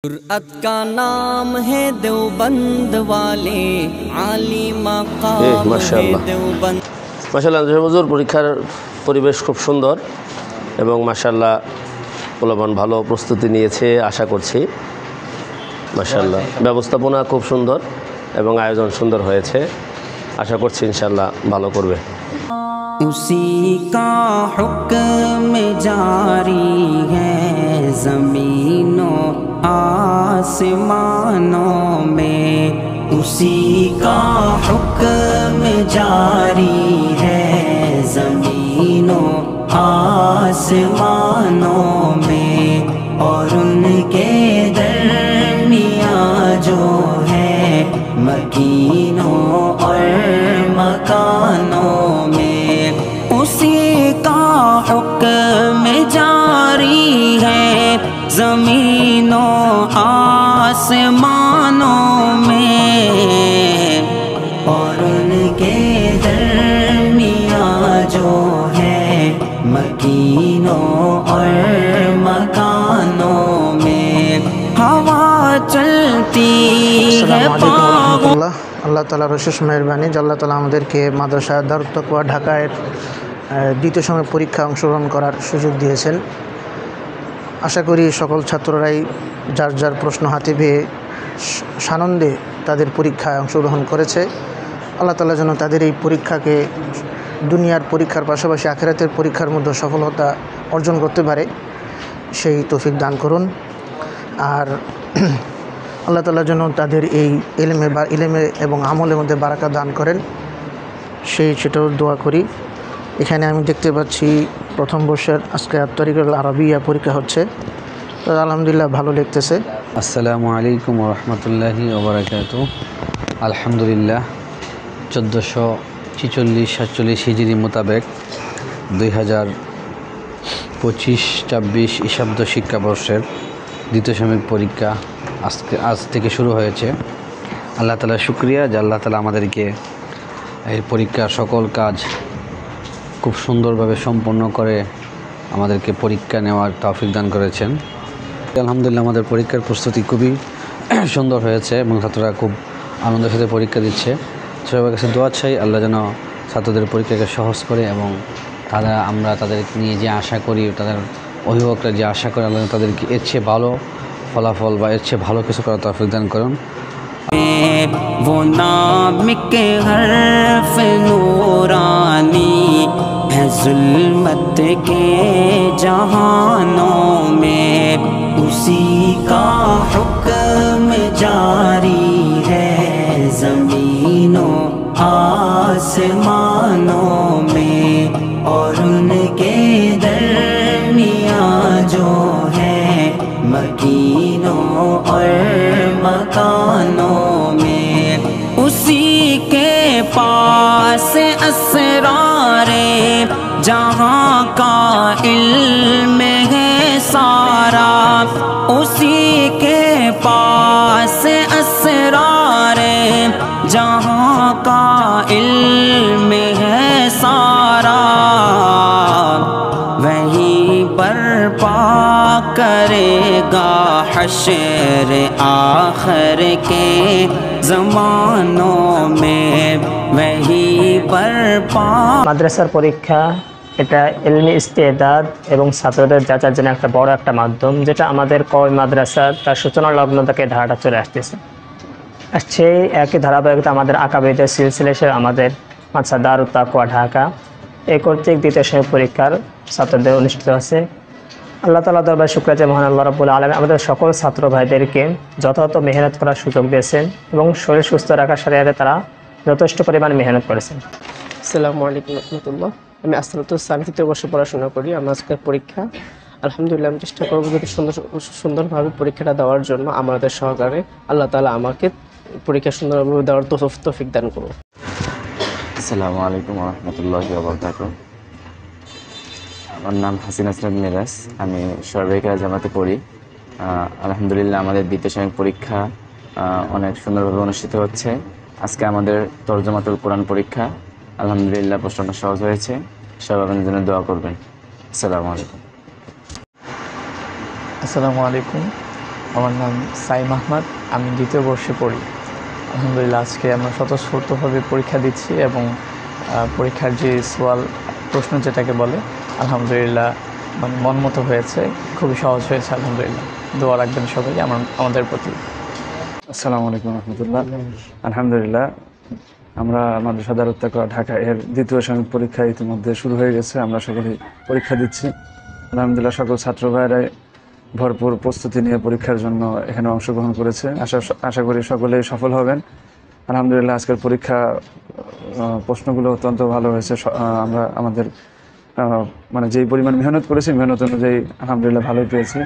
जुर्अत का नाम है देवबंद वाले आली मकाम है देवबंद। মাশাআল্লাহ হুজুর পরীক্ষার পরিবেশ খুব সুন্দর এবং মাশাআল্লাহ পোলাপান ভালো প্রস্তুতি নিয়েছে আশা করছি। মাশাআল্লাহ ব্যবস্থাপনা খুব সুন্দর এবং আয়োজন সুন্দর হয়েছে, আশা করছি ইনশাআল্লাহ ভালো করবে। उसी का हुक्म जारी है ज़मीनों आसमानों में, उसी का हुक्म जारी है ज़मीनों आसमानों में, और उनके दरमियाँ जो है मकीनों और मकानों में, उसी का हुक्म जारी है ज़मीनों आसमानों में, और उनके दरमियाँ जो है मकीनों और मकानों में हवा चलती है। আল্লাহ তাআলার অশেষ মেহেরবানি যে আল্লাহ তাআলা আমাদেরকে মাদ্রাসা দারুত তাকওয়া ঢাকায় দ্বিতীয় সময় পরীক্ষা অংশগ্রহণ করার সুযোগ দিয়েছেন। আশা করি সকল ছাত্ররাই যার যার প্রশ্ন হাতে পেয়ে সানন্দে তাদের পরীক্ষায় অংশগ্রহণ করেছে। আল্লাহ তাআলা যেন তাদের এই পরীক্ষাকে দুনিয়ার পরীক্ষার পাশাপাশি আখিরাতের পরীক্ষার মধ্যে সফলতা অর্জন করতে পারে, সেই তৌফিক দান করুন। আর আল্লাহ তাআলা যেন তাদের এই ইলমে এবং আমলের মধ্যে বারাকা দান করেন, সেটাও দোয়া করি। এখানে আমি দেখতে পাচ্ছি প্রথম বর্ষের আজকে তরিকুল আরবিয়া পরীক্ষা হচ্ছে, তো আলহামদুলিল্লাহ ভালো লাগতেছে। আসসালামু আলাইকুম ওয়া রাহমাতুল্লাহি ওয়া বারাকাতুহু। আলহামদুলিল্লাহ 1446-47 হিজরি মোতাবেক 2025-26 ঈশাব্দ শিক্ষাবর্ষের দ্বিতীয় সাময়িক পরীক্ষা আজ থেকে শুরু হয়েছে। আল্লাহ তাআলার শুকরিয়া যে আল্লাহ তাআলা আমাদেরকে এই পরীক্ষার সকল কাজ খুব সুন্দরভাবে সম্পন্ন করে আমাদেরকে পরীক্ষা নেওয়ার তৌফিক দান করেছেন। আলহামদুলিল্লাহ আমাদের পরীক্ষার প্রস্তুতি খুবই সুন্দর হয়েছে এবং ছাত্ররা খুব আনন্দের সাথে পরীক্ষা দিচ্ছে। সবার কাছে দোয়া চাই আল্লাহ যেন ছাত্রদের পরীক্ষাকে সহজ করে এবং আমরা তাদেরকে নিয়ে যে আশা করি, তাদের অভিভাবকরা যে আশা করে আল্লাহ তাদেরকে এর চেয়ে ভালো ফলাফল বা এর চেয়ে ভালো কিছু করার তৌফিক দান করুন। वो नाम के हर्फ नूरानी है जुल्मत के जहानों में, उसी का हुक्म जारी है ज़मीनों आसमानों में, और उनके दरमियाँ जो है मकीनों और मकानों में, उसी के पास असरारे जहाँ का इल्म है सारा, उसी के पास असरारे जहाँ का इल्म है सारा, वहीं पर पा करेगा हश्र आखिर के ज़मानों में, वहीं पर पा। মাদ্রাসার পরীক্ষা এটা ইলমি ইস্তেদাদ এবং ছাত্রদের যাচার জন্য একটা বড় একটা মাধ্যম, যেটা আমাদের কওমি মাদ্রাসা তার সূচনা লগ্ন থেকে ধারাটা চলে আসতেছে। আর সেই একই ধারাবাহিকতা আমাদের আকাবিদের সিলসিলা হিসেবে আমাদের মাদ্রাসা দারুত তাকওয়া ঢাকা এই কর্তৃক দ্বিতীয় সাময়িক পরীক্ষার ছাত্রদের অনুষ্ঠিত হচ্ছে। আল্লাহ তাআলা দরবারে শুকরিয়া যে মহান আল্লাহ রাব্বুল আলামিন আমাদের সকল ছাত্র ভাইদেরকে যথাযথ মেহনত করার সুযোগ দিয়েছেন এবং শরীর সুস্থ রাখার সাথে তারা যথেষ্ট পরিমাণ মেহনত করেছেন। আসসালামু আলাইকুম রাহমাতুল্লাহ। আমি আসসালাতুস সানি তৃতীয় বর্ষে পড়াশোনা করি। আমার আজকের পরীক্ষা আলহামদুলিল্লাহ আমি চেষ্টা করব যদি সুন্দরভাবে পরীক্ষাটা দেওয়ার জন্য আমাদের সহকারে আল্লাহ তাআলা আমাকে পরীক্ষা সুন্দরভাবে দেওয়ার তৌফিক দান করুন। আসসালামু আলাইকুম ওয়া রাহমাতুল্লাহি ওয়া বারাকাতুহু। আমার নাম হাসিন আসরাদ মিরাজ, আমি সরবেকা জামাতে পড়ি। আলহামদুলিল্লাহ আমাদের দ্বিতীয় সাময়িক পরীক্ষা অনেক সুন্দরভাবে অনুষ্ঠিত হচ্ছে। আজকে আমাদের তরজমাতুল কোরআন পরীক্ষা, আলহামদুলিল্লাহ প্রশ্নটা সহজ হয়েছে। সবাই আপনাদের জন্য দোয়া করবেন। আসসালামু আলাইকুম। আসসালামু আলাইকুম। আমার নাম সাইম আহমদ, আমি দ্বিতীয় বর্ষে পড়ি। আলহামদুলিল্লাহ আজকে আমরা স্বতঃস্ফূর্তভাবে পরীক্ষা দিচ্ছি এবং পরীক্ষার যে সোয়াল প্রশ্ন যেটাকে বলে আলহামদুলিল্লাহ মানে মনমতো হয়েছে, খুবই সহজ হয়েছে আলহামদুলিল্লাহ। দোয়া রাখবেন সবাই আমাদের প্রতি। আসসালামু আলাইকুম রহমতুল্লাহ। আলহামদুলিল্লাহ আমরা মাদ্রাসা দারুত তাকওয়া ঢাকা এর দ্বিতীয় সাময়িক পরীক্ষা ইতিমধ্যে শুরু হয়ে গেছে। আমরা সকলেই পরীক্ষা দিচ্ছি। আলহামদুলিল্লাহ সকল ছাত্র ভাইরাই ভরপুর প্রস্তুতি নিয়ে পরীক্ষার জন্য এখানে অংশগ্রহণ করেছে। আশা করি সকলেই সফল হবেন। আলহামদুলিল্লাহ আজকের পরীক্ষা প্রশ্নগুলো অত্যন্ত ভালো হয়েছে। আমরা আমাদের মানে যেই পরিমাণ মেহনত করেছি মেহনত অনুযায়ী আলহামদুলিল্লাহ ভালোই পেয়েছি।